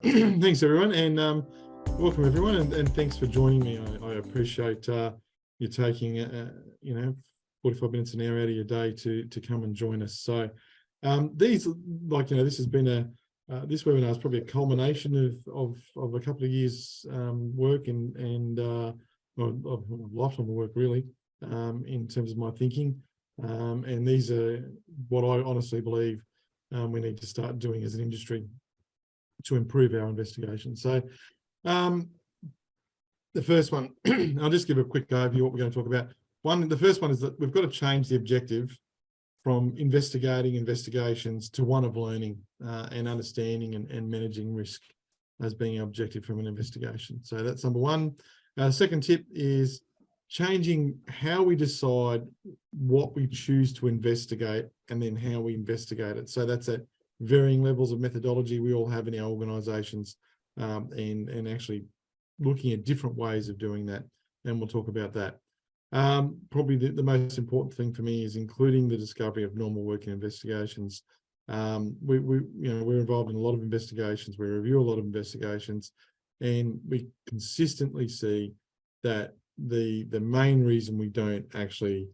Thanks, everyone, and welcome, everyone, and thanks for joining me. I appreciate you taking 45 minutes an hour out of your day to come and join us. So this has been this webinar is probably a culmination of a couple of years work and of a lifetime of work, really, in terms of my thinking. And these are what I honestly believe we need to start doing as an industry to improve our investigation. So the first one, I'll just give a quick overview of what we're going to talk about. The first one is that we've got to change the objective from investigating investigations to one of learning and understanding and managing risk as being our objective from an investigation. So that's number one. Second tip is changing how we decide what we choose to investigate and then how we investigate it. So that's at varying levels of methodology we all have in our organisations, and actually looking at different ways of doing that. And we'll talk about that. Probably the most important thing for me is including the discovery of normal working investigations. We're involved in a lot of investigations. We review a lot of investigations, and we consistently see that the main reason we don't actually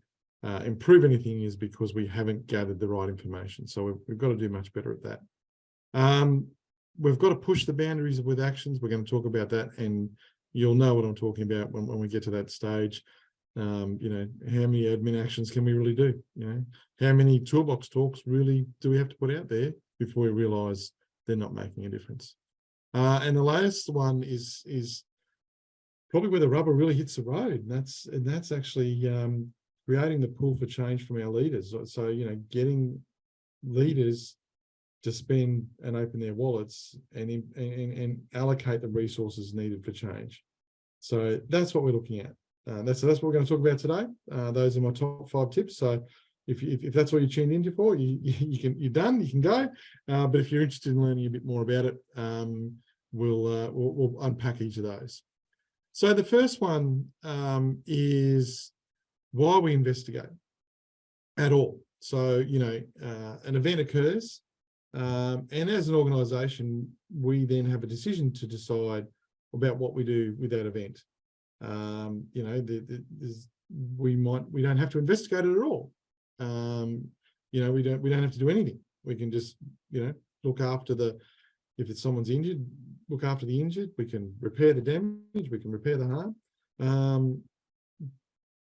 improve anything is because we haven't gathered the right information. So we've got to do much better at that. We've got to push the boundaries with actions. We're going to talk about that, and you'll know what I'm talking about when we get to that stage. How many admin actions can we really do? How many toolbox talks really do we have to put out there before we realise they're not making a difference? And the last one is probably where the rubber really hits the road, and that's actually creating the pull for change from our leaders. So, getting leaders to spend and open their wallets and allocate the resources needed for change. So that's what we're looking at. That's what we're going to talk about today. Those are my top 5 tips. So if that's what you tuned into for, you're done. You can go. But if you're interested in learning a bit more about it, we'll unpack each of those. So the first one is why we investigate at all. So, an event occurs, and as an organisation, we then have a decision to decide about what we do with that event. We don't have to investigate it at all. We don't have to do anything. We can just, look after if it's someone's injured, look after the injured. We can repair the damage. We can repair the harm.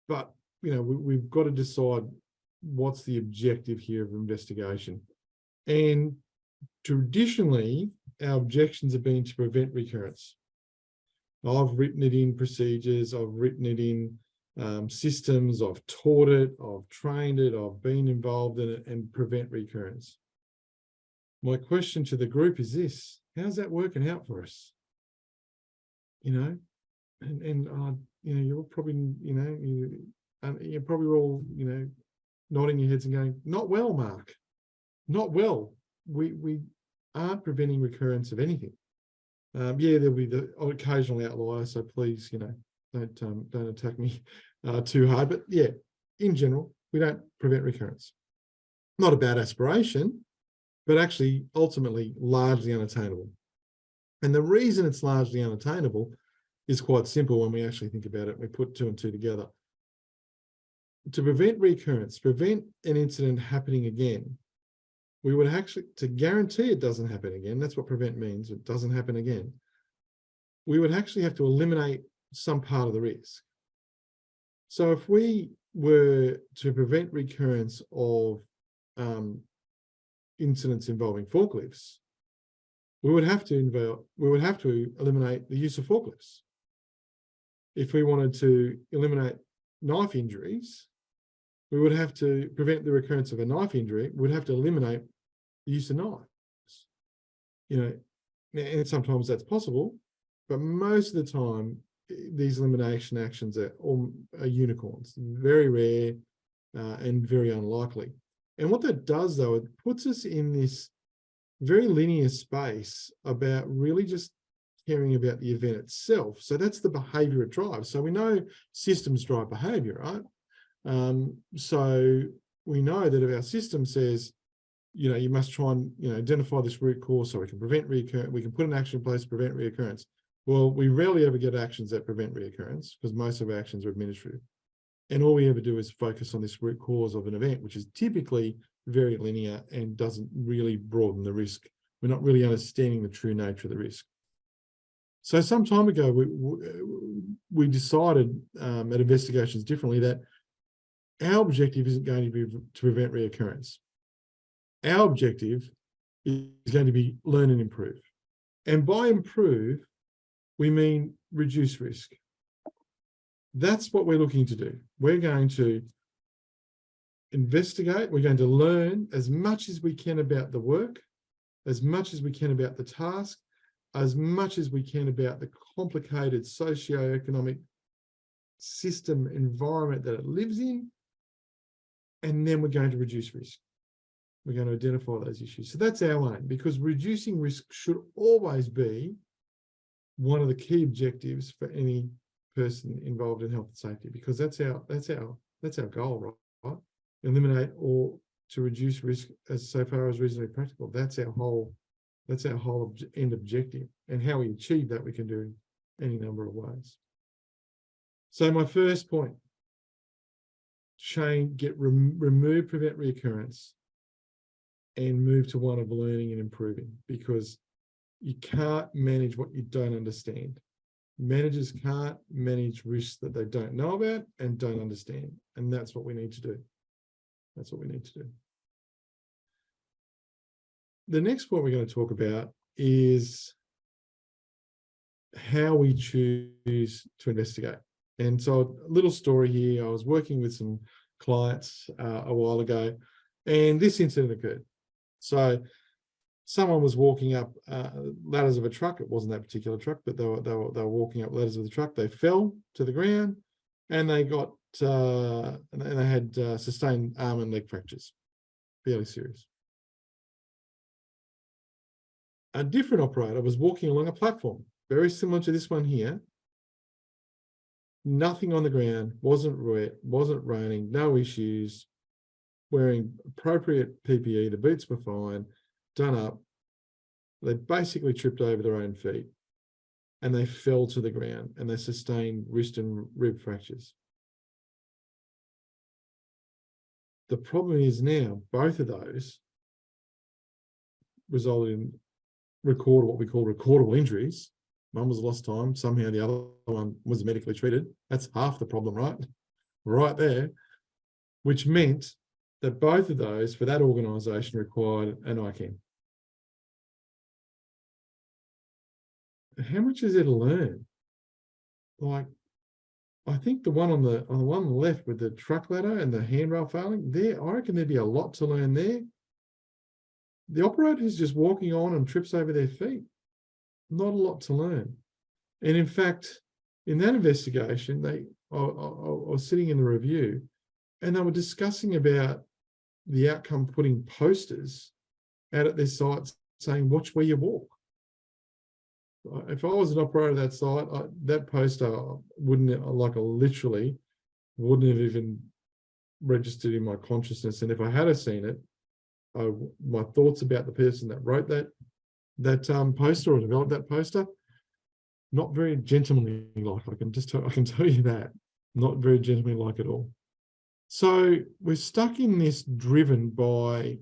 But we've got to decide what's the objective here of investigation. And traditionally, our objections have been to prevent recurrence. I've written it in procedures. I've written it in systems. I've taught it. I've trained it. I've been involved in it, and prevent recurrence. My question to the group is this: how's that working out for us? You're probably, you're probably all, nodding your heads and going, not well, Mark, not well. We aren't preventing recurrence of anything. There'll be the occasional outlier, so please, don't attack me too hard. But yeah, in general, we don't prevent recurrence. Not a bad aspiration, but actually ultimately largely unattainable. And the reason it's largely unattainable is quite simple when we actually think about it. We put 2 and 2 together. To prevent recurrence, prevent an incident happening again, we would actually, to guarantee it doesn't happen again, that's what prevent means, it doesn't happen again, we would actually have to eliminate some part of the risk. So if we were to prevent recurrence of incidents involving forklifts, we would have to eliminate the use of forklifts. If we wanted to eliminate knife injuries, we would have to prevent the recurrence of a knife injury. We'd have to eliminate the use of knives. And sometimes that's possible, but most of the time, these elimination actions are unicorns, very rare and very unlikely. And what that does, though, it puts us in this very linear space about really just caring about the event itself. So that's the behaviour it drives. So we know systems drive behaviour, right? So we know that if our system says you must try and, identify this root cause so we can prevent reoccurrence. We can put an action in place to prevent reoccurrence. Well, we rarely ever get actions that prevent reoccurrence because most of our actions are administrative. And all we ever do is focus on this root cause of an event, which is typically very linear and doesn't really broaden the risk. We're not really understanding the true nature of the risk. So some time ago, we decided at Investigations differently that our objective isn't going to be to prevent reoccurrence. Our objective is going to be learn and improve. And by improve, we mean reduce risk. That's what we're looking to do. We're going to investigate. We're going to learn as much as we can about the work, as much as we can about the task, as much as we can about the complicated socio-economic system environment that it lives in. And then we're going to reduce risk. We're going to identify those issues. So that's our aim, because reducing risk should always be one of the key objectives for any person involved in health and safety, because that's our goal, right? Eliminate or to reduce risk as so far as reasonably practical. That's our whole end objective. And how we achieve that, we can do in any number of ways. So my first point, remove prevent reoccurrence and move to one of learning and improving, because you can't manage what you don't understand. Managers can't manage risks that they don't know about and don't understand. And that's what we need to do. That's what we need to do. The next point we're going to talk about is how we choose to investigate. And so a little story here. I was working with some clients a while ago, and this incident occurred. So someone was walking up ladders of a truck. It wasn't that particular truck, but they were walking up ladders of the truck. They fell to the ground, and they got and they had sustained arm and leg fractures, fairly serious. A different operator was walking along a platform, very similar to this one here. Nothing on the ground, wasn't wet, wasn't raining, no issues, wearing appropriate PPE, the boots were fine, done up. They basically tripped over their own feet and they fell to the ground and they sustained wrist and rib fractures. The problem is now both of those resulted in what we call recordable injuries. One was lost time. Somehow the other one was medically treated. That's half the problem, right? Right there, which meant that both of those for that organisation required an ICAM. How much is there to learn? Like, I think the one on the one on the left with the truck ladder and the handrail failing, there, I reckon there'd be a lot to learn there. The operator is just walking on and trips over their feet. Not a lot to learn. And in fact, in that investigation, I was sitting in the review and they were discussing about the outcome, putting posters out at their sites saying, watch where you walk. If I was an operator of that site, that poster literally wouldn't have even registered in my consciousness. And if I had seen it, my thoughts about the person that wrote that poster or developed that poster, not very gentlemanly like. I can tell you that, not very gentlemanly like at all. So we're stuck in this, driven by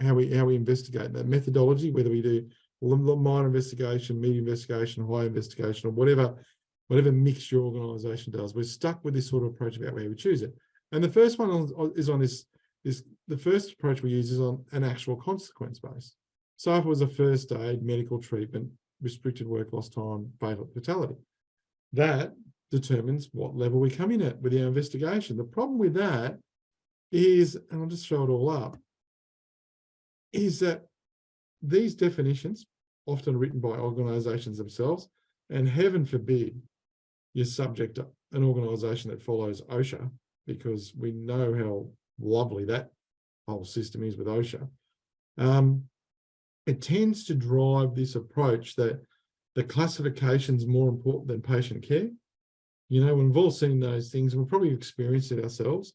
how we investigate that methodology, whether we do minor investigation, medium investigation, high investigation, or whatever mix your organisation does. We're stuck with this sort of approach about where we choose it. And the first one is on this. The first approach we use is on an actual consequence base. So if it was a first aid, medical treatment, restricted work, lost time, fatal, fatality, that determines what level we come in at with our investigation. The problem with that is, and I'll just throw it all up, is that these definitions, often written by organisations themselves, and heaven forbid you're subject to an organisation that follows OSHA, because we know how lovely that whole system is with OSHA. It tends to drive this approach that the classification's more important than patient care. You know, we've all seen those things, and we've probably experienced it ourselves.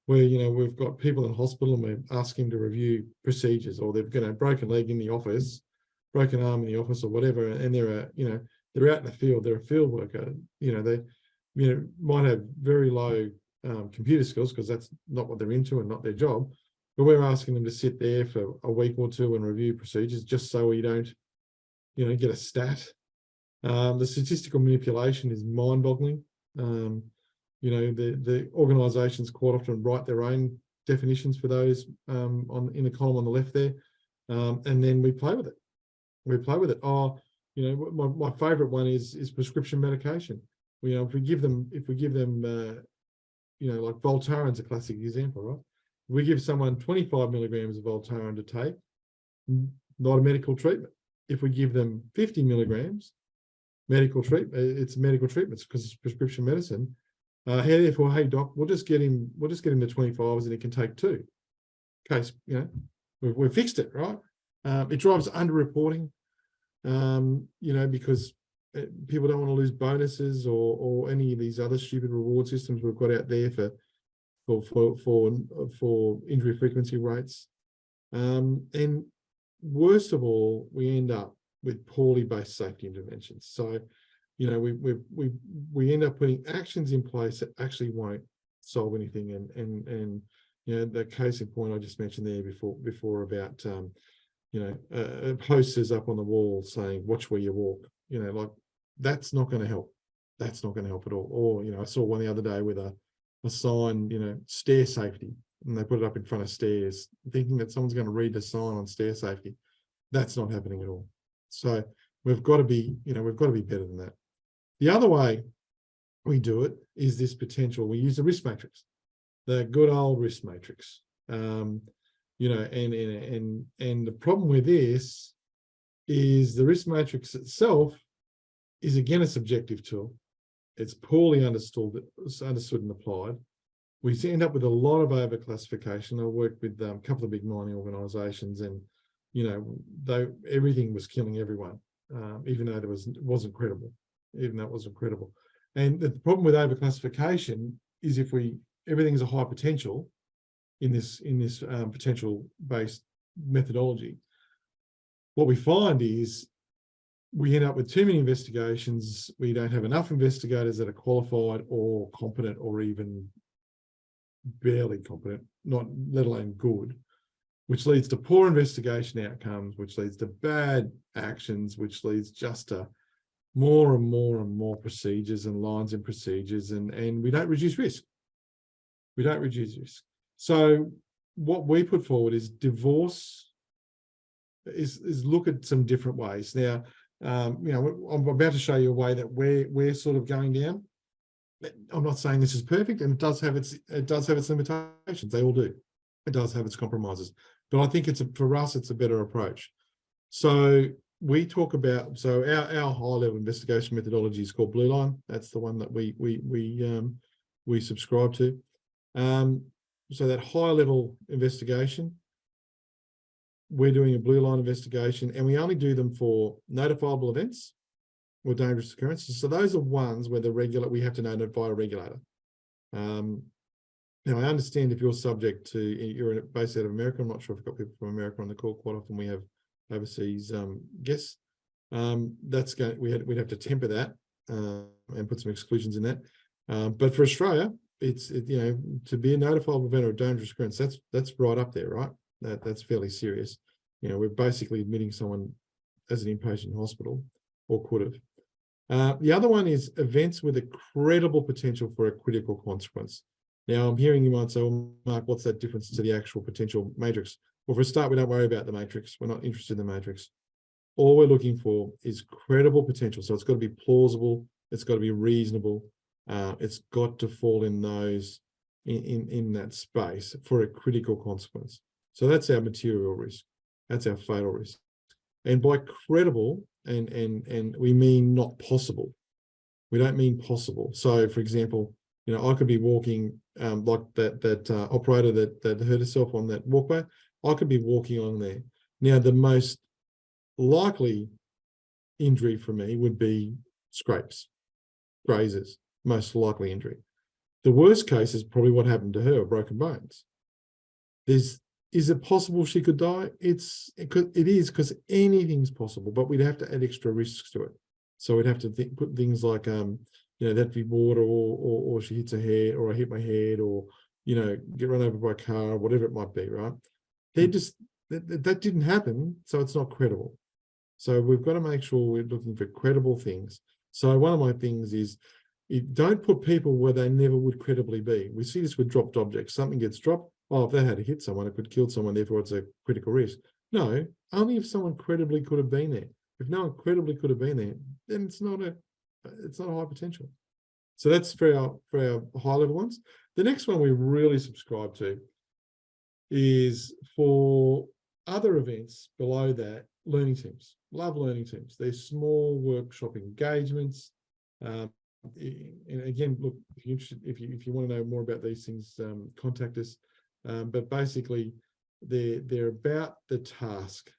where, you know, we've got people in hospital and we're asking them to review procedures, or they've got a broken leg in the office, broken arm in the office or whatever, and they're out in the field, they're a field worker, they might have very low computer skills because that's not what they're into and not their job, but we're asking them to sit there for a week or two and review procedures just so we don't get a stat. The statistical manipulation is mind-boggling. The organisations quite often write their own definitions for those in the column on the left there, and then we play with it. My favourite one is prescription medication. If we give them like Voltaren's a classic example, right? We give someone 25 milligrams of Voltaren to take, not a medical treatment. If we give them 50 milligrams, medical treatment, it's medical treatments because it's prescription medicine. Therefore, hey doc, we'll just get him the 25s and he can take 2. Case, we've fixed it, right? It drives underreporting, because people don't want to lose bonuses or any of these other stupid reward systems we've got out there for injury frequency rates. And worst of all, we end up with poorly based safety interventions. So, we end up putting actions in place that actually won't solve anything. And the case in point I just mentioned there before about posters up on the wall saying "watch where you walk." Like that's not going to help. That's not going to help at all. Or I saw one the other day with a sign, stair safety, and they put it up in front of stairs, thinking that someone's going to read the sign on stair safety. That's not happening at all. So we've got to be better than that. The other way we do it is this potential. We use the risk matrix, the good old risk matrix. And the problem with this is the risk matrix itself is again a subjective tool. It's poorly understood and applied. We end up with a lot of overclassification. I worked with a couple of big mining organisations, and everything was killing everyone, even though it wasn't credible. And the problem with overclassification is if everything is a high potential in this potential based methodology, what we find is we end up with too many investigations. We don't have enough investigators that are qualified or competent or even barely competent, not let alone good, which leads to poor investigation outcomes, which leads to bad actions, which leads just to more and more and more procedures and lines in procedures, and we don't reduce risk. So what we put forward is look at some different ways. Now, I'm about to show you a way that we're sort of going down. I'm not saying this is perfect, and it does have its limitations. They all do. It does have its compromises, but I think for us it's a better approach. So we talk about our high-level investigation methodology is called Blue Line. That's the one that we subscribe to. So that high-level investigation, we're doing a Blue Line investigation, and we only do them for notifiable events or dangerous occurrences. So those are ones where we have to notify a regulator. Now, I understand if you're you're based out of America. I'm not sure if we've got people from America on the call. Quite often we have overseas guests. We'd have to temper that and put some exclusions in that. But for Australia, it's to be a notifiable event or a dangerous occurrence, that's right up there, right? That's fairly serious. We're basically admitting someone as an inpatient in hospital, or could have. The other one is events with a credible potential for a critical consequence. Now, I'm hearing you might say, well, Mark, what's that difference to the actual potential matrix? Well, for a start, we don't worry about the matrix. We're not interested in the matrix. All we're looking for is credible potential. So it's got to be plausible. It's got to be reasonable. It's got to fall in in that space for a critical consequence. So that's our material risk. That's our fatal risk. And by credible, and we mean not possible. We don't mean possible. So, for example, I could be walking like that operator that hurt herself on that walkway. I could be walking along there. Now, the most likely injury for me would be scrapes, grazes, most likely injury. The worst case is probably what happened to her, broken bones. Is it possible she could die? It is, because anything's possible, but we'd have to add extra risks to it. So we'd have to put things like, that'd be water, or she hits her head, or I hit my head, or, get run over by a car, whatever it might be, right? That didn't happen, so it's not credible. So we've got to make sure we're looking for credible things. So one of my things is, don't put people where they never would credibly be. We see this with dropped objects. Something gets dropped. Oh, if they had to hit someone, it could kill someone, therefore it's a critical risk. No, only if someone credibly could have been there. If no one credibly could have been there, then it's not a high potential. So that's for our high level ones. The next one we really subscribe to is for other events below that, learning teams. Love learning teams. They're small workshop engagements. And again, look, if you're interested, if you want to know more about these things, contact us. But basically, they're about the task,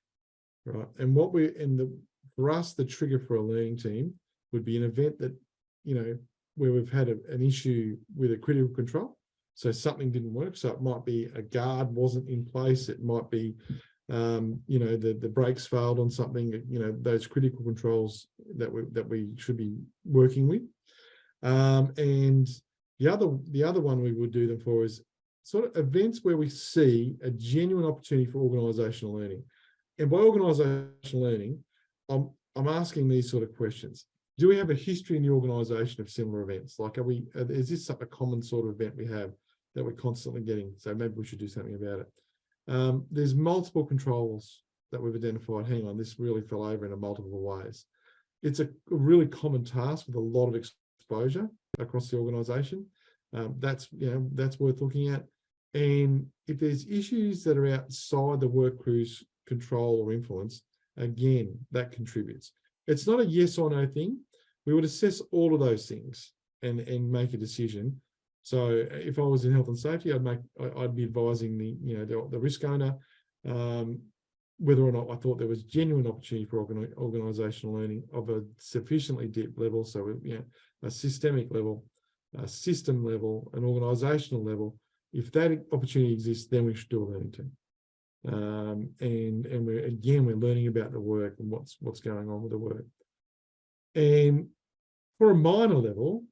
right? And for us, the trigger for a learning team would be an event that, where we've had an issue with a critical control. So something didn't work. So it might be a guard wasn't in place. It might be, the brakes failed on something. Those critical controls that we should be working with. And the other one we would do them for is sort of events where we see a genuine opportunity for organisational learning. And by organisational learning, I'm asking these sort of questions. Do we have a history in the organisation of similar events? Like, is this a common sort of event we have that we're constantly getting? So maybe we should do something about it. There's multiple controls that we've identified. Hang on, this really fell over in multiple ways. It's a really common task with a lot of exposure across the organisation. That's worth looking at. And if there's issues that are outside the work crew's control or influence, again, that contributes. It's not a yes or no thing. We would assess all of those things and make a decision. So if I was in health and safety, I'd be advising the risk owner whether or not I thought there was genuine opportunity for organisational learning of a sufficiently deep level, so a systemic level, a system level, an organisational level. If that opportunity exists, then we should do a learning team. And we're learning about the work and what's going on with the work. And for a minor level,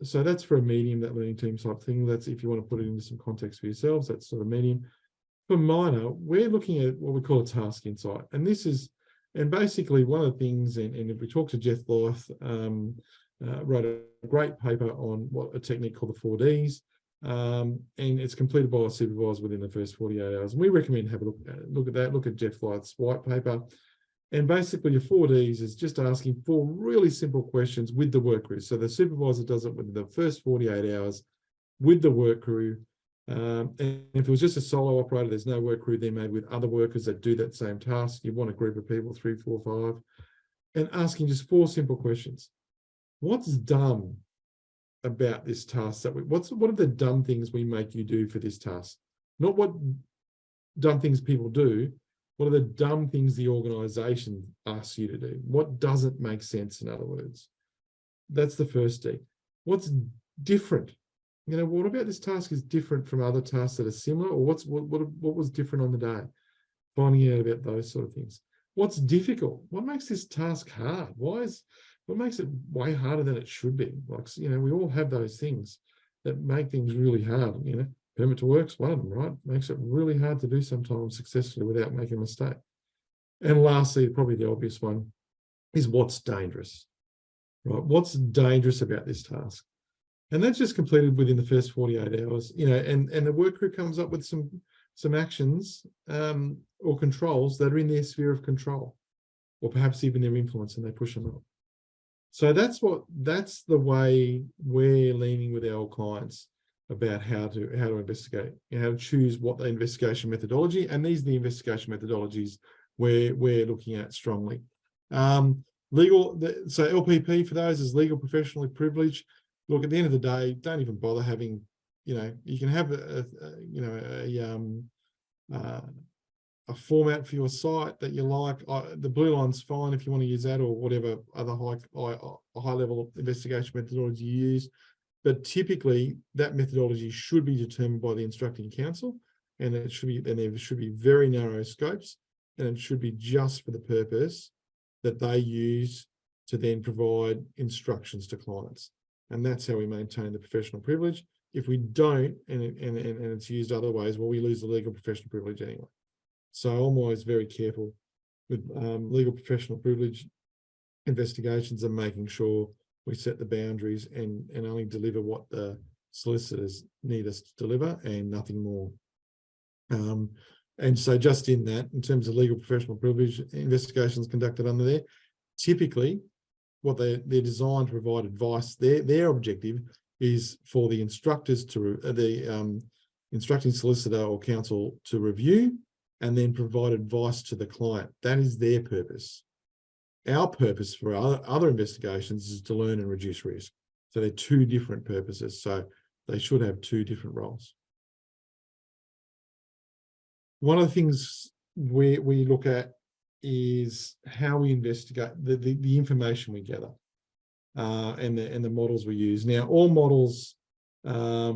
so that's for a medium, that learning team type thing. That's if you want to put it into some context for yourselves, that's sort of medium. For minor, we're looking at what we call a task insight. And basically one of the things, and if we talk to Jeff Lyth, wrote a great paper on a technique called the 4Ds. And it's completed by a supervisor within the first 48 hours. And we recommend have a look at that, look at Jeff Lyth's white paper. And basically your 4Ds is just asking 4 really simple questions with the work crew. So the supervisor does it within the first 48 hours with the work crew. And if it was just a solo operator, there's no work crew there, maybe with other workers that do that same task. You want a group of people, 3, 4, 5, and asking just 4 simple questions. What's dumb about this task? What are the dumb things we make you do for this task? Not what dumb things people do. What are the dumb things the organisation asks you to do? What doesn't make sense, in other words? That's the first D. What's different? What about this task is different from other tasks that are similar, or what was different on the day? Finding out about those sort of things. What's difficult? What makes this task hard? What makes it way harder than it should be? Like, we all have those things that make things really hard. Permit to work's one of them, right? Makes it really hard to do sometimes successfully without making a mistake. And lastly, probably the obvious one is what's dangerous, right? What's dangerous about this task? And that's just completed within the first 48 hours, and the work crew comes up with some actions or controls that are in their sphere of control, or perhaps even their influence, and they push them up. So that's the way we're leaning with our clients about how to investigate, how to choose what the investigation methodology, and these are the investigation methodologies we're looking at strongly. So LPP for those is legal professionally privileged. Look, at the end of the day, don't even bother having, you can have a format for your site that you like. The blue line's fine if you want to use that, or whatever other high level investigation methodology you use. but typically that methodology should be determined by the instructing council, and there should be very narrow scopes, and it should be just for the purpose that they use to then provide instructions to clients. And that's how we maintain the professional privilege. If we don't, and it's used other ways, well, we lose the legal professional privilege anyway. So I'm always very careful with legal professional privilege investigations and making sure we set the boundaries and only deliver what the solicitors need us to deliver and nothing more. And so just in that, in terms of legal professional privilege investigations conducted under there, typically what they're designed to provide advice, their objective is for the instructors to, instructing solicitor or counsel to review and then provide advice to the client. That is their purpose. Our purpose for other investigations is to learn and reduce risk. So they're two different purposes. So they should have two different roles. One of the things we look at is how we investigate the information we gather and the models we use. Now, all models are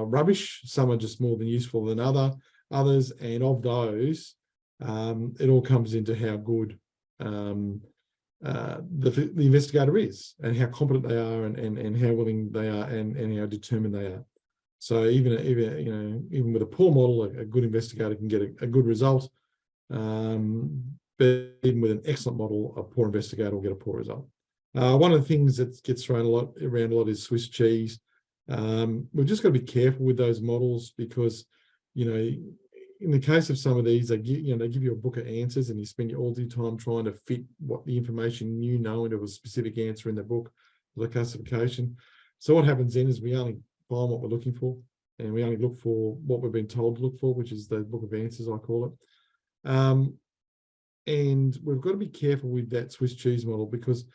rubbish. Some are just more than useful than others, and of those, it all comes into how good the investigator is and how competent they are and how willing they are and how determined they are. So even with a poor model, a good investigator can get a good result. But even with an excellent model, a poor investigator will get a poor result. One of the things that gets thrown around a lot is Swiss cheese. We've just got to be careful with those models because, in the case of some of these, they give you a book of answers and you spend all your time trying to fit what the information into a specific answer in the book, the classification. So what happens then is we only find what we're looking for, and we only look for what we've been told to look for, which is the book of answers, I call it. And we've got to be careful with that Swiss cheese model because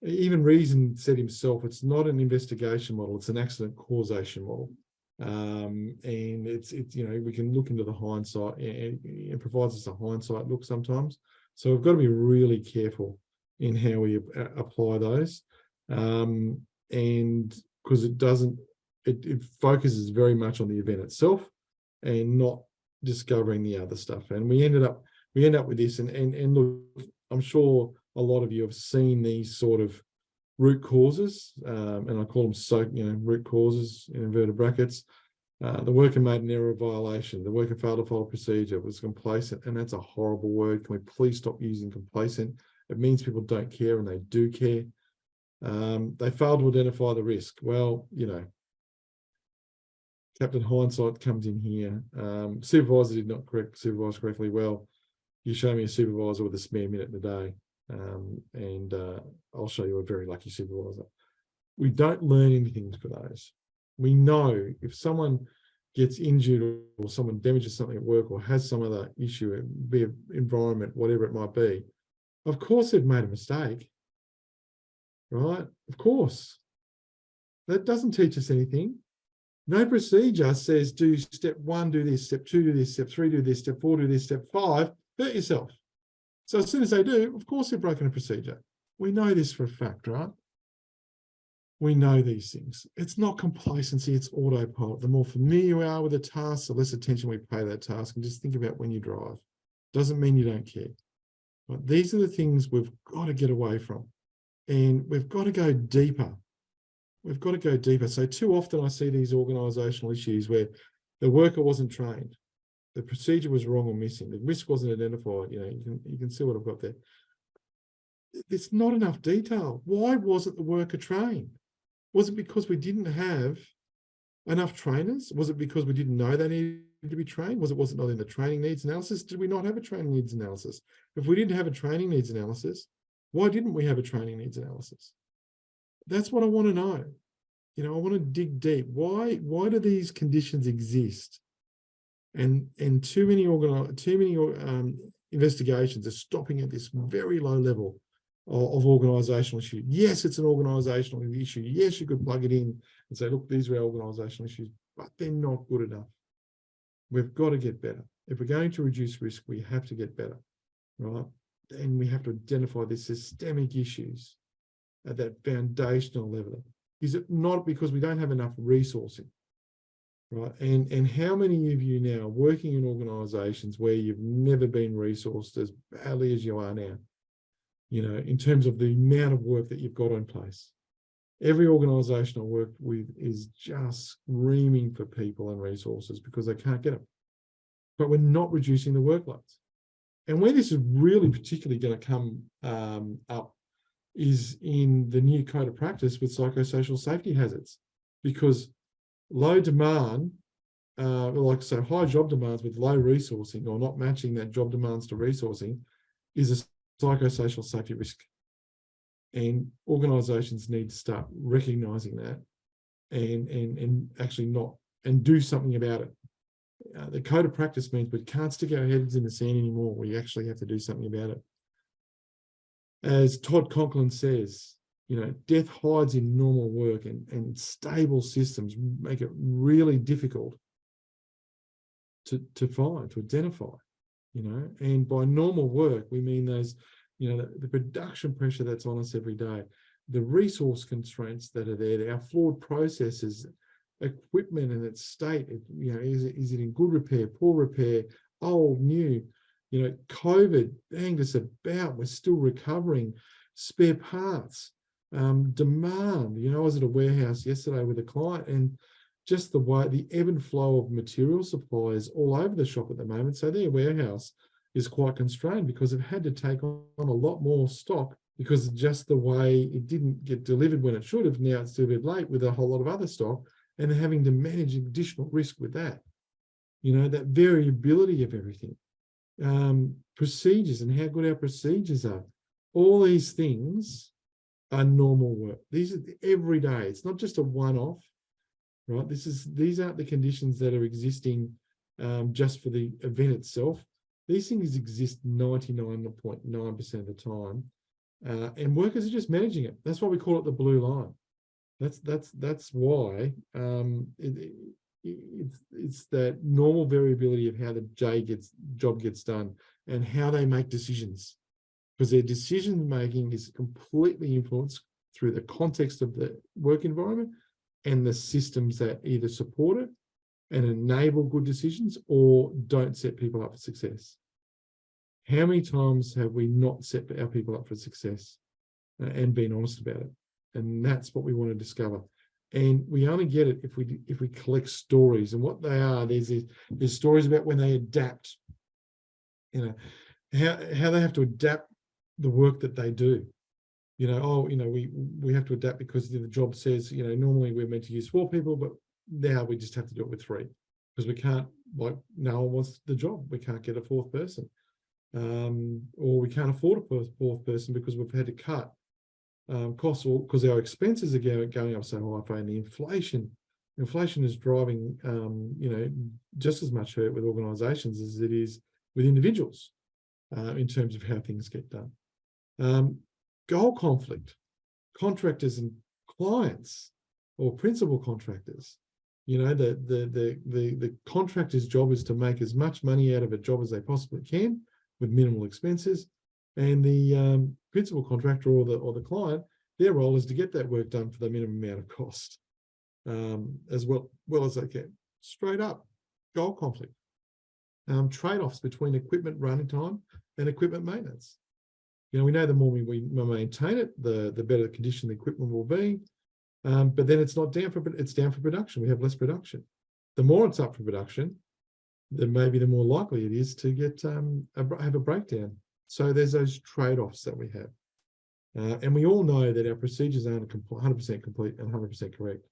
even Reason said himself, it's not an investigation model, it's an accident causation model. And it's we can look into the hindsight and it provides us a hindsight look sometimes. So we've got to be really careful in how we apply those. And because it focuses very much on the event itself and not discovering the other stuff. And we end up with this, and look, I'm sure a lot of you have seen these sort of root causes, and I call them root causes in inverted brackets. The worker made an error of violation. The worker failed to follow procedure, was complacent, and that's a horrible word. Can we please stop using complacent? It means people don't care, and they do care. They failed to identify the risk. Well, Captain Hindsight comes in here. Supervisor did not supervise correctly. Well, you show me a supervisor with a spare minute in a day, and I'll show you a very lucky supervisor. We don't learn anything for those. We know if someone gets injured or someone damages something at work or has some other issue, be it environment, whatever it might be, of course they've made a mistake, right? Of course. That doesn't teach us anything. No procedure says do step 1, do this, step 2, do this, step 3, do this, step 4, do this, step 5, hurt yourself. So as soon as they do, of course they've broken a procedure. We know this for a fact, right? We know these things. It's not complacency, it's autopilot. The more familiar you are with a task, the less attention we pay that task. And just think about when you drive. Doesn't mean you don't care. But these are the things we've got to get away from. And we've got to go deeper. We've got to go deeper. So too often I see these organisational issues where the worker wasn't trained. The procedure was wrong or missing. The risk wasn't identified. You can see what I've got there. There's not enough detail. Why wasn't the worker trained? Was it because we didn't have enough trainers? Was it because we didn't know they needed to be trained? Was it not in the training needs analysis? Did we not have a training needs analysis? If we didn't have a training needs analysis, why didn't we have a training needs analysis? That's what I want to know. I want to dig deep. Why do these conditions exist? And too many investigations are stopping at this very low level of organisational issue. Yes, it's an organisational issue. Yes, you could plug it in and say, look, these are our organisational issues, but they're not good enough. We've got to get better. If we're going to reduce risk, we have to get better, right? And we have to identify the systemic issues at that foundational level. Is it not because we don't have enough resourcing? Right. And how many of you now working in organisations where you've never been resourced as badly as you are now, you know, in terms of the amount of work that you've got in place? Every organisation I work with is just screaming for people and resources because they can't get them. But we're not reducing the workloads. And where this is really particularly going to come up is in the new code of practice with psychosocial safety hazards, because low demand, like so high job demands with low resourcing or not matching that job demands to resourcing is a psychosocial safety risk. And organisations need to start recognising that and actually not, and do something about it. The code of practice means we can't stick our heads in the sand anymore. We actually have to do something about it. As Todd Conklin says, you know, death hides in normal work, and stable systems make it really difficult to find, to identify, you know. And by normal work, we mean those, you know, the production pressure that's on us every day, the resource constraints that are there, our flawed processes, equipment and its state, you know, is it in good repair, poor repair, old, new? You know, COVID banged us about, we're still recovering, spare parts, demand. You know, I was at a warehouse yesterday with a client, and just the way, the ebb and flow of material supplies all over the shop at the moment. So their warehouse is quite constrained because they've had to take on a lot more stock because just the way it didn't get delivered when it should have. Now it's delivered late with a whole lot of other stock, and they're having to manage additional risk with that. You know, that variability of everything, procedures and how good our procedures are. All these things are normal work. These are every day. It's not just a one-off, right? These aren't the conditions that are existing just for the event itself. These things exist 99.9% of the time, and workers are just managing it. That's why we call it the blue line. That's why it's that normal variability of how the job gets done and how they make decisions, because their decision making is completely influenced through the context of the work environment and the systems that either support it and enable good decisions or don't set people up for success. How many times have we not set our people up for success and been honest about it? And that's what we want to discover. And we only get it if we collect stories. And what they are, there's stories about when they adapt, you know, how they have to adapt the work that they do. You know, oh, you know, we have to adapt because the job says, you know, normally we're meant to use 4 people, but now we just have to do it with 3 because we can't, like, no one wants the job. We can't get a 4th person, or we can't afford a 4th person because we've had to cut costs, or because our expenses are going up so high, and the inflation is driving, you know, just as much hurt with organisations as it is with individuals in terms of how things get done. Goal conflict, contractors and clients, or principal contractors. You know, the contractor's job is to make as much money out of a job as they possibly can with minimal expenses, and the principal contractor or the client, their role is to get that work done for the minimum amount of cost, as well as they can. Straight up, goal conflict. Trade-offs between equipment running time and equipment maintenance. You know, we know the more we maintain it, the better the condition the equipment will be. But then it's not down for, it's down for production. We have less production. The more it's up for production, then maybe the more likely it is to get have a breakdown. So there's those trade-offs that we have. And we all know that our procedures aren't 100% complete and 100% correct.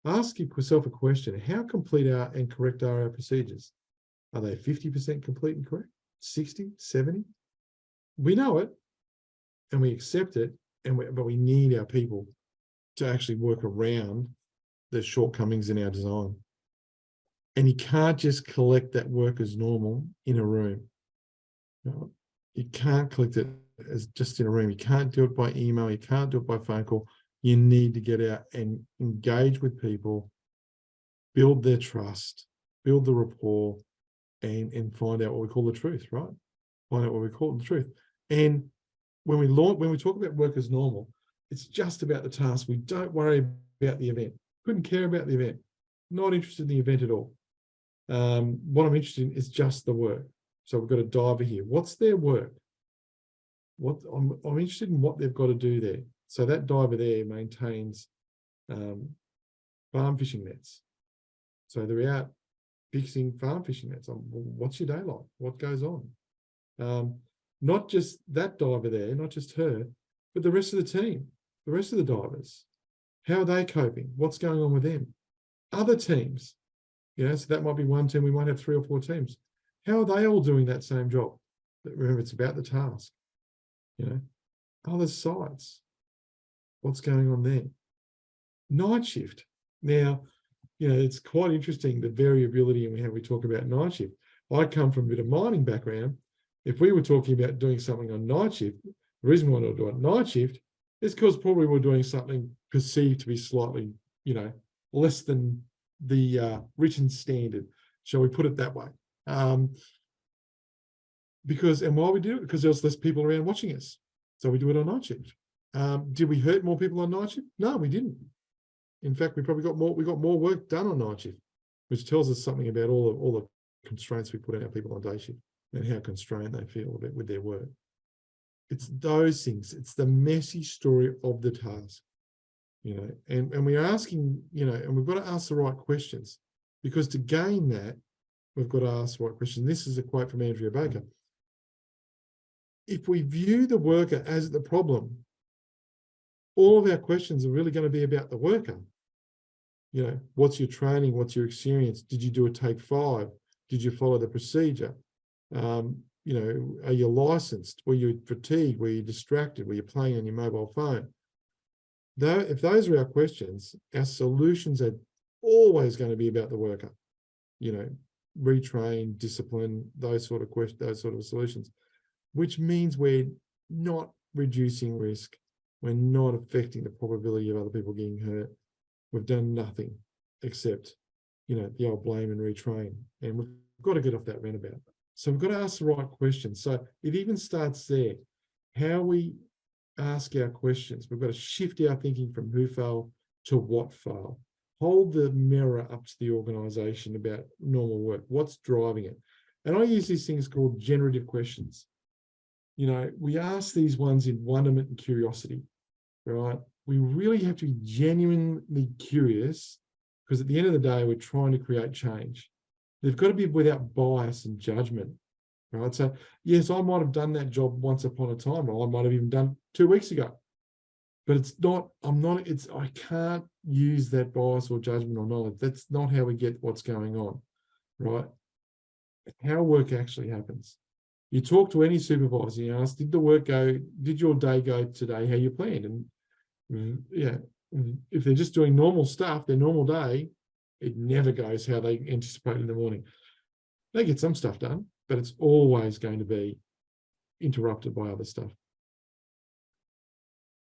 Ask yourself a question: how complete and correct are our procedures? Are they 50% complete and correct? 60, 70? We know it and we accept it, but we need our people to actually work around the shortcomings in our design. And you can't just collect that work as normal in a room. You can't collect it as just in a room. You can't do it by email. You can't do it by phone call. You need to get out and engage with people, build their trust, build the rapport, and find out what we call the truth, right? Find out what we call the truth. And when we talk about work as normal, It's just about the task. We don't worry about the event. Couldn't care about the event. Not interested in the event at all. What I'm interested in is just the work. So we've got a diver here. What's their work? I'm interested in what they've got to do there. So that diver there maintains farm fishing nets. So they're out fixing farm fishing nets. What's your day like? What goes on? Not just that diver there, not just her, but the rest of the team, the rest of the divers. How are they coping? What's going on with them? Other teams, so that might be one team. We might have 3 or 4 teams. How are they all doing that same job? Remember, it's about the task. Other sites. What's going on there? Night shift. Now, it's quite interesting, the variability in how we talk about night shift. I come from a bit of mining background. If we were talking about doing something on night shift, the reason why we're doing night shift is because probably we're doing something perceived to be slightly, less than the written standard. Shall we put it that way? And why we do it? Because there's less people around watching us. So we do it on night shift. Did we hurt more people on night shift? No, we didn't. In fact, we got more work done on night shift, which tells us something about all the constraints we put on our people on day shift and how constrained they feel a bit with their work. It's those things. It's the messy story of the task, and we're asking, and we've got to ask the right questions, because to gain that, we've got to ask the right questions. This is a quote from Andrea Baker. If we view the worker as the problem, all of our questions are really going to be about the worker. What's your training? What's your experience? Did you do a take 5? Did you follow the procedure? Are you licensed? Were you fatigued? Were you distracted? Were you playing on your mobile phone? Though, if those are our questions, our solutions are always going to be about the worker. Retrain, discipline, those sort of questions, those sort of solutions, which means we're not reducing risk. We're not affecting the probability of other people getting hurt. We've done nothing except, the old blame and retrain. And we've got to get off that roundabout. So we've got to ask the right questions. So it even starts there. How we ask our questions. We've got to shift our thinking from who failed to what failed. Hold the mirror up to the organisation about normal work. What's driving it? And I use these things called generative questions. We ask these ones in wonderment and curiosity, right? We really have to be genuinely curious, because at the end of the day, we're trying to create change. They've got to be without bias and judgment, right? So, yes, I might have done that job once upon a time, or I might have even done 2 weeks ago. But I can't use that bias or judgment or knowledge. That's not how we get what's going on, right? How work actually happens. You talk to any supervisor, you ask, did your day go today how you planned? And if they're just doing normal stuff, their normal day, it never goes how they anticipate in the morning. They get some stuff done, but it's always going to be interrupted by other stuff.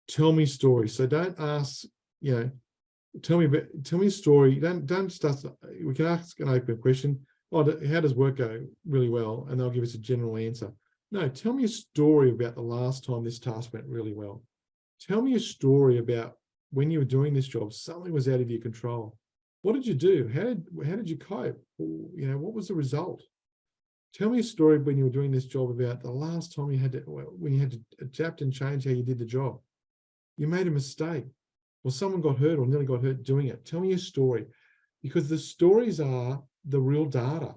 Tell me stories. So don't ask, tell me a story. Don't start. We can ask an open question. How does work go? Really well, and they'll give us a general answer. No, tell me a story about the last time this task went really well. Tell me a story about when you were doing this job, something was out of your control. What did you do? How did you cope? What was the result? Tell me a story when you were doing this job about the last time when you had to adapt and change how you did the job. You made a mistake, or someone got hurt or nearly got hurt doing it. Tell me a story, because the stories are the real data,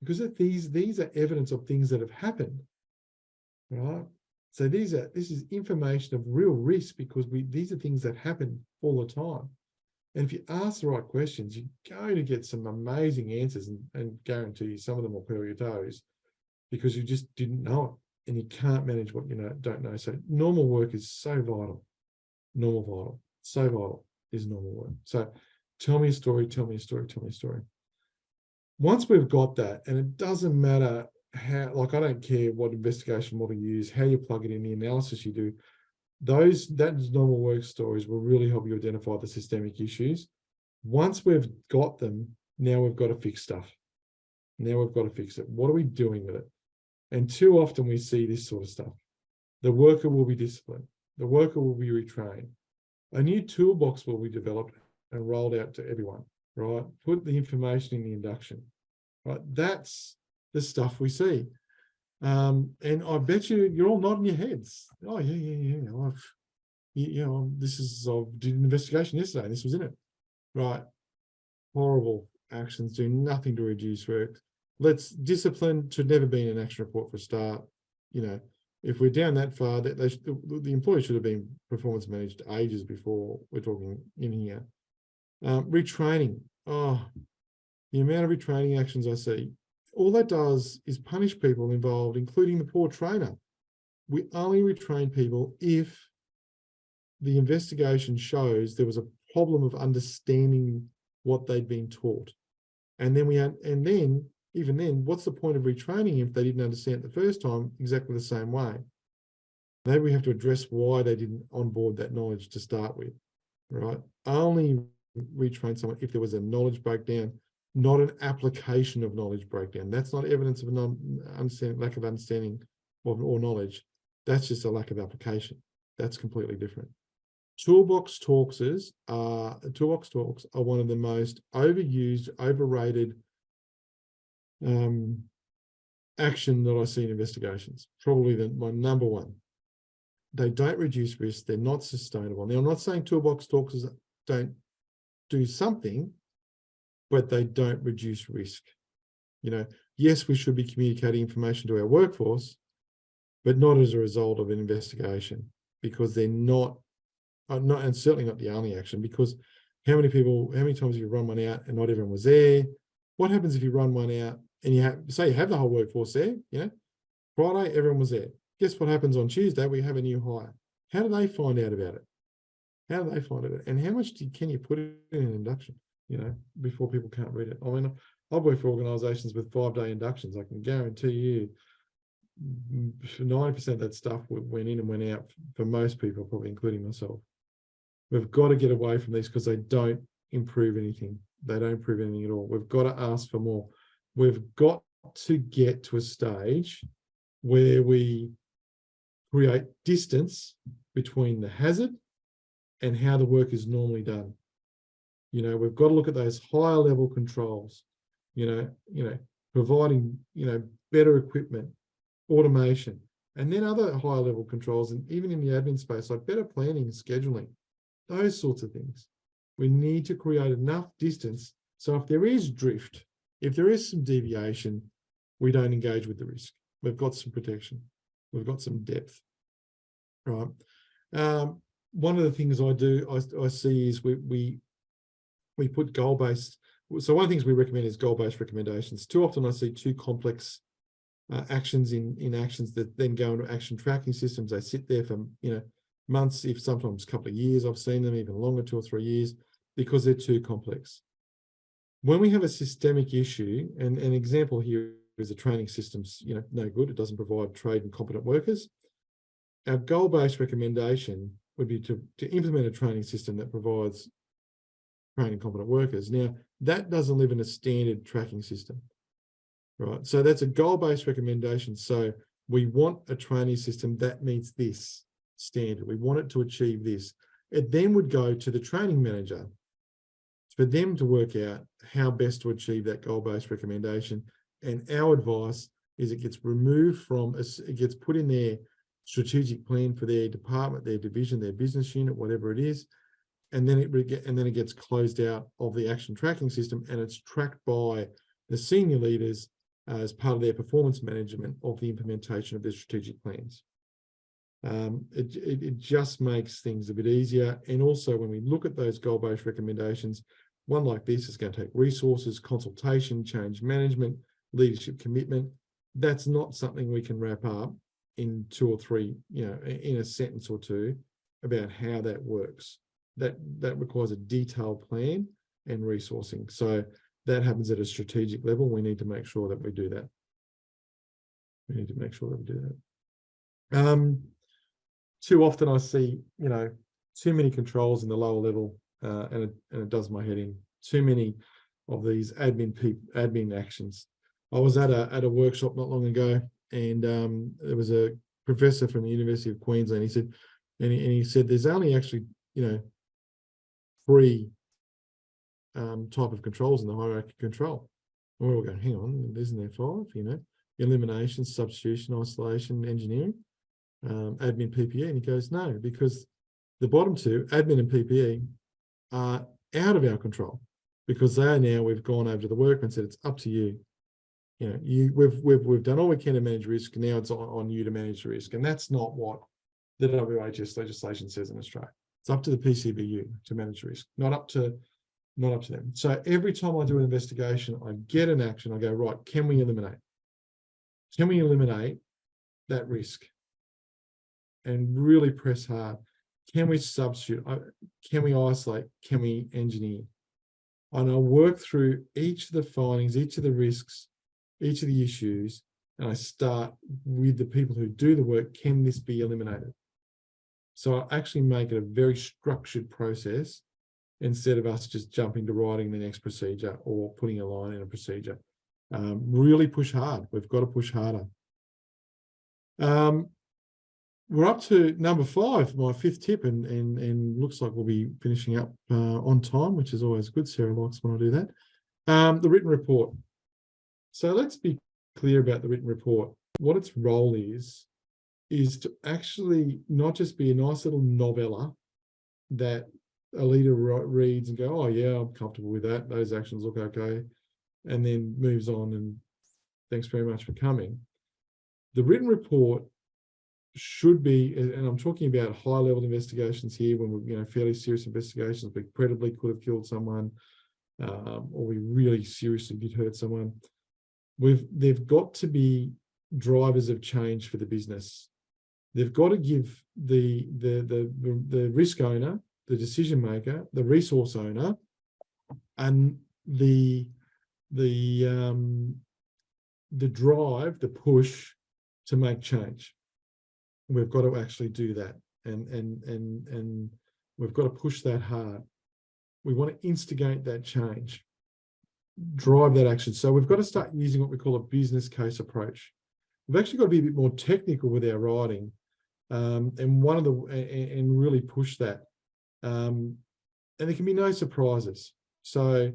because these are evidence of things that have happened, right? So this is information of real risk, because these are things that happen all the time. And if you ask the right questions, you're going to get some amazing answers, and guarantee you some of them will curl your toes, because you just didn't know it, and you can't manage what you don't know. So normal work is so vital. So vital is normal work. So tell me a story, tell me a story, tell me a story. Once we've got that, and it doesn't matter how, I don't care what investigation model you use, how you plug it in, the analysis you do, that normal work stories will really help you identify the systemic issues. Once we've got them, now we've got to fix stuff. Now we've got to fix it. What are we doing with it? And too often we see this sort of stuff. The worker will be disciplined. The worker will be retrained. A new toolbox will be developed and rolled out to everyone, right? Put the information in the induction, right? That's the stuff we see. And I bet you're all nodding your heads. Oh, yeah. I did an investigation yesterday and this was in it. Right. Horrible actions, do nothing to reduce risk. Discipline should never be in an action report for a start. If we're down that far, the employee should have been performance managed ages before we're talking in here. Retraining. Oh, the amount of retraining actions I see, all that does is punish people involved, including the poor trainer. We only retrain people if the investigation shows there was a problem of understanding what they'd been taught. And then even then, what's the point of retraining if they didn't understand it the first time exactly the same way? Maybe we have to address why they didn't onboard that knowledge to start with, right? Only retrain someone if there was a knowledge breakdown, not an application of knowledge breakdown. That's not evidence of lack of understanding or knowledge. That's just a lack of application. That's completely different. Toolbox talks are one of the most overused, overrated action that I see in investigations. Probably my number one. They don't reduce risk. They're not sustainable. Now, I'm not saying toolbox talks don't do something, but they don't reduce risk. Yes, we should be communicating information to our workforce, but not as a result of an investigation, because they're not, and certainly not the only action, because how many times have you run one out and not everyone was there? What happens if you run one out and you have the whole workforce there, Friday, everyone was there. Guess what happens on Tuesday? We have a new hire. How do they find out about it? How do they find it? And how much can you put in an induction, before people can't read it? I mean, I've worked for organisations with 5-day inductions. I can guarantee you 90% of that stuff went in and went out for most people, probably including myself. We've got to get away from these because they don't improve anything. They don't improve anything at all. We've got to ask for more. We've got to get to a stage where we create distance between the hazard and how the work is normally done. We've got to look at those higher level controls, providing, better equipment, automation, and then other higher level controls, and even in the admin space, like better planning and scheduling, those sorts of things. We need to create enough distance so if there is drift, if there is some deviation, we don't engage with the risk. We've got some protection. We've got some depth. Right. One of the things I see is we put goal-based. So one of the things we recommend is goal-based recommendations. Too often I see too complex actions in actions that then go into action tracking systems. They sit there for months, if sometimes a couple of years. I've seen them even longer, 2 or 3 years, because they're too complex. When we have a systemic issue, and an example here is the training system's no good. It doesn't provide trained and competent workers. Our goal-based recommendation would be to implement a training system that provides trained and competent workers. Now, that doesn't live in a standard tracking system, right? So that's a goal-based recommendation. So we want a training system that meets this standard. We want it to achieve this. It then would go to the training manager for them to work out how best to achieve that goal-based recommendation. And our advice is it gets removed it gets put in their strategic plan for their department, their division, their business unit, whatever it is, and then it gets closed out of the action tracking system, and it's tracked by the senior leaders as part of their performance management of the implementation of their strategic plans. It just makes things a bit easier. And also, when we look at those goal-based recommendations, one like this is going to take resources, consultation, change management, leadership commitment. That's not something we can wrap up in 2 or 3, in a sentence or two about how that works. That requires a detailed plan and resourcing. So that happens at a strategic level. We need to make sure that we do that. Too often I see, too many controls in the lower level, and it does my head in. Too many of these admin actions. I was at a workshop not long ago, and there was a professor from the University of Queensland. He said there's only actually three type of controls in the hierarchy control. And we're all going, hang on, isn't there 5? You know, elimination, substitution, isolation, engineering, admin, PPE. And he goes, no, because the bottom two, admin and PPE, are out of our control, because they are now, we've gone over to the worker and said, it's up to you. You know, we've done all we can to manage risk. Now it's on you to manage the risk. And that's not what the WHS legislation says in Australia. It's up to the PCBU to manage risk, not up to them. So every time I do an investigation, I get an action. I go, right, can we eliminate? Can we eliminate that risk? And really press hard. Can we substitute? Can we isolate? Can we engineer? And I work through each of the findings, each of the risks, each of the issues, and I start with the people who do the work. Can this be eliminated? So I actually make it a very structured process instead of us just jumping to writing the next procedure or putting a line in a procedure. Really push hard. We've got to push harder. We're up to number 5, my 5th tip, and looks like we'll be finishing up on time, which is always good. Sarah likes when I do that. The written report. So let's be clear about the written report. What its role is to actually not just be a nice little novella that a leader reads and go, oh yeah, I'm comfortable with that. Those actions look okay. And then moves on and thanks very much for coming. The written report should be, and I'm talking about high-level investigations here, when we're, you know, fairly serious investigations, we credibly could have killed someone, or we really seriously did hurt someone. They've got to be drivers of change for the business. They've got to give the risk owner, the decision maker, the resource owner, and the drive, the push to make change. We've got to actually do that, and we've got to push that hard. We want to instigate that change, drive that action. So we've got to start using what we call a business case approach. We've actually got to be a bit more technical with our writing, and really push that. And there can be no surprises. So,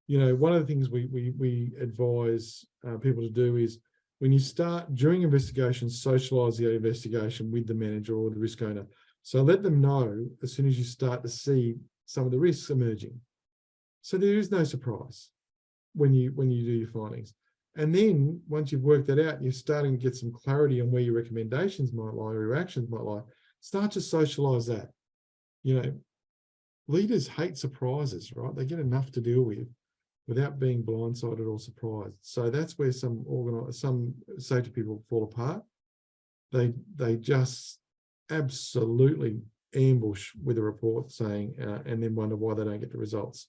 you know, one of the things we advise people to do is, when you start during investigations, socialise the investigation with the manager or the risk owner. So let them know as soon as you start to see some of the risks emerging. So there is no surprise when you do your findings. And then once you've worked that out, you're starting to get some clarity on where your recommendations might lie or your actions might lie. Start to socialise that. You know, leaders hate surprises, right? They get enough to deal with without being blindsided or surprised. So that's where some safety people fall apart. They just absolutely ambush with a report saying, and then wonder why they don't get the results.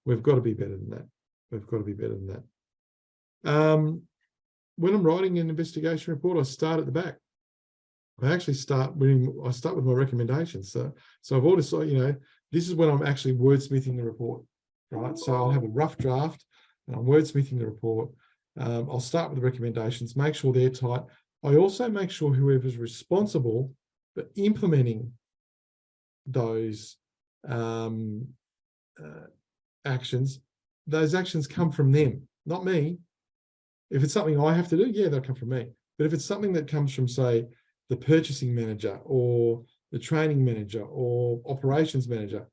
We've got to be better than that. We've got to be better than that. When I'm writing an investigation report, I start at the back. I actually start with my recommendations. So I've already saw, you know, this is when I'm actually wordsmithing the report. Right, so I'll have a rough draft and I'm wordsmithing the report. I'll start with the recommendations, make sure they're tight. I also make sure whoever's responsible for implementing those actions, those actions come from them, not me. If it's something I have to do, yeah, they'll come from me. But if it's something that comes from, say, the purchasing manager or the training manager or operations manager,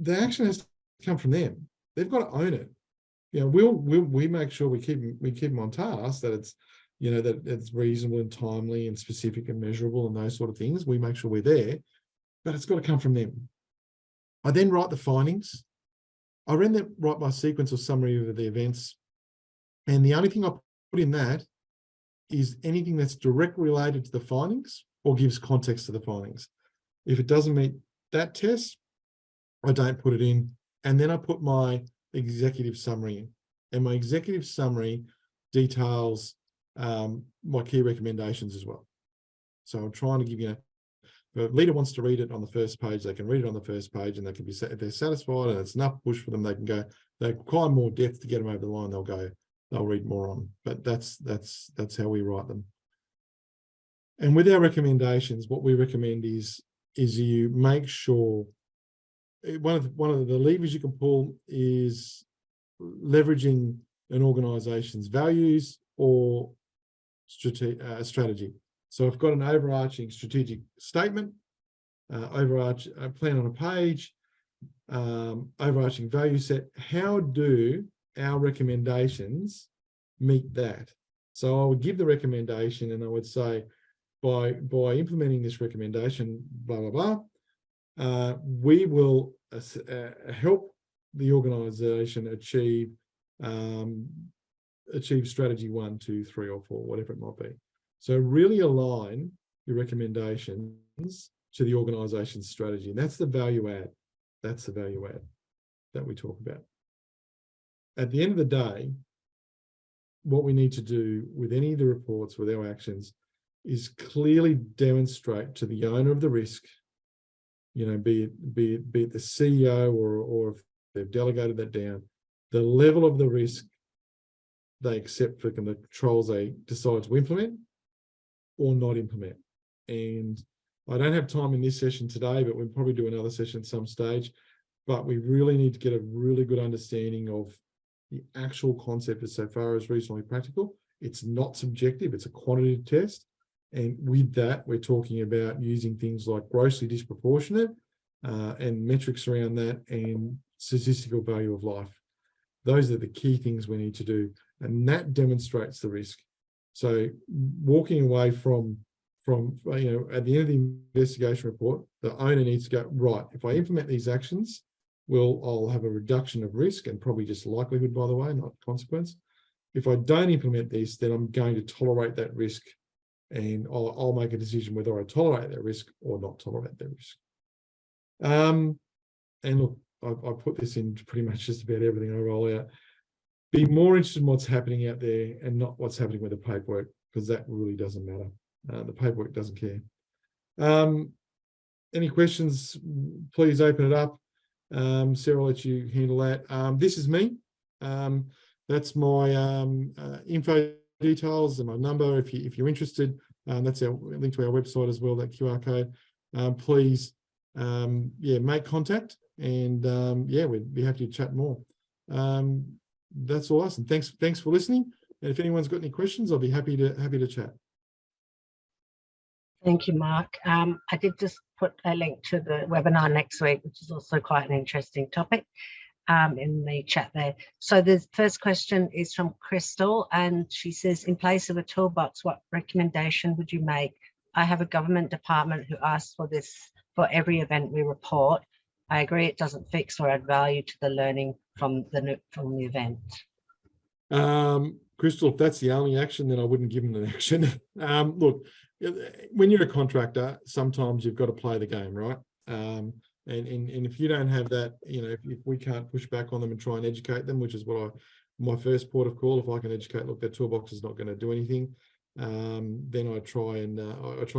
the action has to come from them. They've got to own it. You know, we make sure we keep them on task, that it's, you know, that it's reasonable and timely and specific and measurable and those sort of things. We make sure we're there, but it's got to come from them. I then write the findings. I write my sequence or summary of the events, and the only thing I put in that is anything that's directly related to the findings or gives context to the findings. If it doesn't meet that test, I don't put it in. And then I put my executive summary in. And my executive summary details my key recommendations as well. So I'm trying to give you, if a leader wants to read it on the first page, they can read it on the first page, and they can be, if they're satisfied and it's enough push for them, they can go, they require more depth to get them over the line, they'll read more on. But that's how we write them. And with our recommendations, what we recommend is you make sure one of the levers you can pull is leveraging an organisation's values or strategy. So I've got an overarching strategic statement, overarching plan on a page, overarching value set. How do our recommendations meet that? So I would give the recommendation, and I would say, by implementing this recommendation, blah blah blah, we will help the organisation achieve strategy 1, 2, 3, or 4, whatever it might be. So really align your recommendations to the organisation's strategy, and that's the value add. That's the value add that we talk about. At the end of the day, what we need to do with any of the reports, with our actions, is clearly demonstrate to the owner of the risk, you know, be it the CEO or if they've delegated that down, the level of the risk they accept for the controls they decide to implement or not implement. And I don't have time in this session today, but we'll probably do another session at some stage. But we really need to get a really good understanding of the actual concept as so far as reasonably practical. It's not subjective, it's a quantitative test. And with that, we're talking about using things like grossly disproportionate and metrics around that and statistical value of life. Those are the key things we need to do. And that demonstrates the risk. So walking away from you know, at the end of the investigation report, the owner needs to go, right, if I implement these actions, I'll have a reduction of risk and probably just likelihood, by the way, not consequence. If I don't implement this, then I'm going to tolerate that risk, and I'll make a decision whether I tolerate that risk or not tolerate that risk. And look, I put this in pretty much just about everything I roll out. Be more interested in what's happening out there and not what's happening with the paperwork, because that really doesn't matter. The paperwork doesn't care. Any questions, please open it up. Sarah, I'll let you handle that. This is me. That's my info details and my number. If you're interested, that's our link to our website as well, that QR code. Please, make contact, and we'd be happy to chat more. That's all us, and thanks for listening. And if anyone's got any questions, I'll be happy to chat. Thank you, Mark. I did just put a link to the webinar next week, which is also quite an interesting topic, in the chat there. So the first question is from Crystal, and she says, in place of a toolbox, what recommendation would you make? I have a government department who asks for this for every event we report. I agree it doesn't fix or add value to the learning from the event. Crystal, if that's the only action, then I wouldn't give them an action. Look, when you're a contractor, sometimes you've got to play the game, right? And if you don't have that, you know, if we can't push back on them and try and educate them, which is what my first port of call, if I can educate, look, that toolbox is not going to do anything, then I try and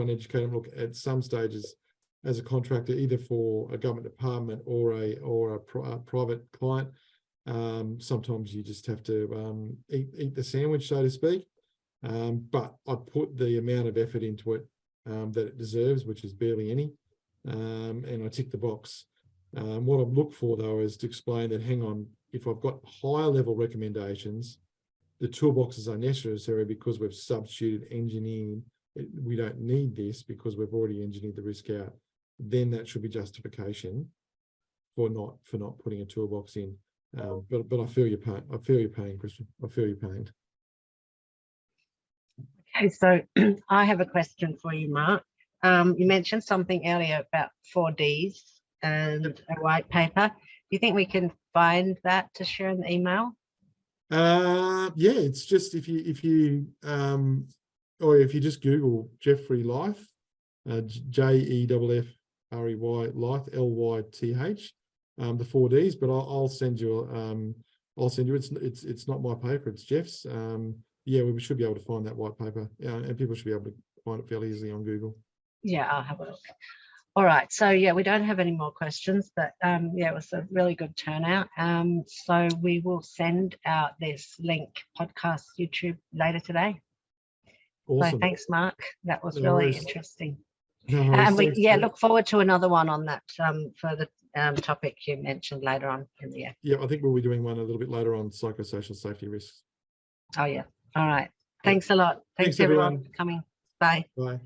educate them. Look, at some stages, as a contractor, either for a government department or a private client, sometimes you just have to eat the sandwich, so to speak. But I put the amount of effort into it that it deserves, which is barely any, and I tick the box. What I look for, though, is to explain that, hang on, if I've got higher level recommendations, the toolboxes are necessary because we've substituted engineering. We don't need this because we've already engineered the risk out. Then that should be justification for not putting a toolbox in. But I feel your pain. I feel your pain, Christian. I feel your pain. Okay, so I have a question for you, Mark. You mentioned something earlier about 4Ds and a white paper. Do you think we can find that to share in the email? Yeah, it's just if you just Google Jeffrey Life, JEFFREY Life, LYTH, the 4Ds. But I'll send you. It's not my paper. It's Jeff's. Yeah, we should be able to find that white paper, and people should be able to find it fairly easily on Google. Yeah, I'll have a look. All right, so yeah, we don't have any more questions, but yeah, it was a really good turnout. So we will send out this link, podcast, YouTube later today. Awesome. So thanks, Mark. That was No really worries. interesting. No worries. And we look forward to another one on that for the topic you mentioned later on in the year. Yeah, I think we'll be doing one a little bit later on psychosocial safety risks. Oh yeah. All right. Thanks a lot. Thanks everyone for coming. Bye. Bye.